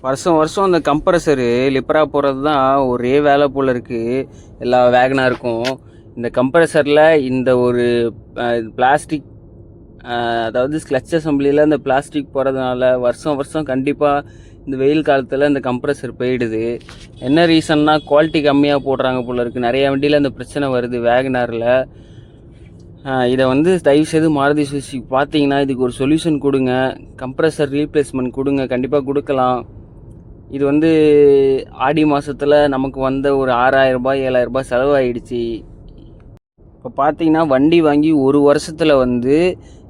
வருஷம் வருஷம் அந்த கம்ப்ரஸரு லிப்பரா போகிறது தான் ஒரே வேலை போல் இருக்குது எல்லா வேகனாருக்கும். இந்த கம்ப்ரஸரில் இந்த ஒரு பிளாஸ்டிக், அதாவது கிளட்ச் அசம்பிளியில் இந்த பிளாஸ்டிக் போகிறதுனால வருஷம் வருஷம் கண்டிப்பாக இந்த வெயில் காலத்தில் இந்த கம்ப்ரஸர் போயிடுது. என்ன ரீசன்னா குவாலிட்டி கம்மியாக போடுறாங்க போல் இருக்குது. நிறைய வண்டியில் அந்த பிரச்சனை வருது வேகனாரில். இதை வந்து தயவுசெய்து மாருதி சுசுகி பார்த்தீங்கன்னா இதுக்கு ஒரு சொல்யூஷன் கொடுங்க. கம்ப்ரஸர் ரீப்ளேஸ்மெண்ட் கொடுங்க, கண்டிப்பாக கொடுக்கலாம். இது வந்து ஆடி மாதத்தில் நமக்கு வந்த ஒரு 6000 ரூபாய் 7000 ரூபாய் செலவாயிடுச்சு. இப்போ பார்த்தீங்கன்னா வண்டி வாங்கி ஒரு வருஷத்தில் வந்து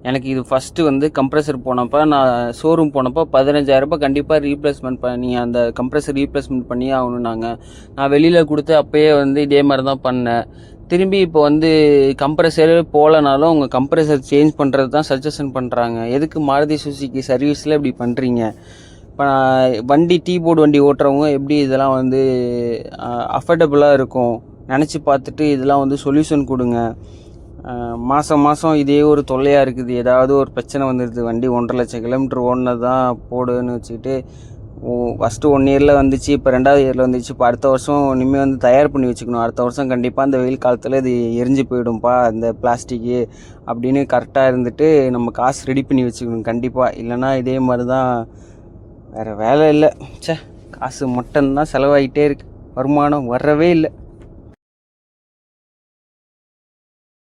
எனக்கு இது ஃபஸ்ட்டு வந்து கம்ப்ரஸர் போனப்போ, நான் ஷோரூம் போனப்போ 15000 ரூபாய் கண்டிப்பாக ரீப்ளேஸ்மெண்ட் பண்ணி அந்த கம்ப்ரஸர் ரீப்ளேஸ்மெண்ட் பண்ணி ஆகணுன்னாங்க. நான் வெளியில் கொடுத்து அப்போயே வந்து இதே மாதிரி தான் பண்ணேன். திரும்பி இப்போ வந்து கம்ப்ரஸரே போகலனாலும் உங்கள் கம்ப்ரஸர் சேஞ்ச் பண்ணுறது தான் சஜஷன் பண்ணுறாங்க. எதுக்கு மாருதி சுசுகி சர்வீஸில் இப்படி பண்ணுறீங்க? இப்போ வண்டி டீ போர்டு வண்டி ஓட்டுறவங்க எப்படி இதெல்லாம் வந்து அஃபர்டபுளாக இருக்கும் நினச்சி பார்த்துட்டு இதெல்லாம் வந்து சொல்யூஷன் கொடுங்க. மாதம் மாதம் இதே ஒரு தொல்லையாக இருக்குது. ஏதாவது ஒரு பிரச்சனை வந்துடுது. வண்டி 1.5 லட்சம் கிலோமீட்டர் ஓடினது தான் போடுன்னு வச்சுக்கிட்டு ஃபஸ்ட்டு 1 இயரில் வந்துச்சு, இப்போ 2வது இயரில் வந்துச்சு. இப்போ அடுத்த வருஷம் இனிமேல் வந்து தயார் பண்ணி வச்சுக்கணும். அடுத்த வருஷம் கண்டிப்பாக இந்த வெயில் காலத்தில் இது எரிஞ்சு போயிடும்பா இந்த பிளாஸ்டிக்கு அப்படின்னு கரெக்டாக இருந்துட்டு நம்ம காசு ரெடி பண்ணி வச்சுக்கணும் கண்டிப்பாக. இல்லைனா இதே மாதிரி தான், வேறு வேலை இல்லை. காசு மட்டும்தான் செலவாகிட்டே இருக்குது, வருமானம் வரவே இல்லை.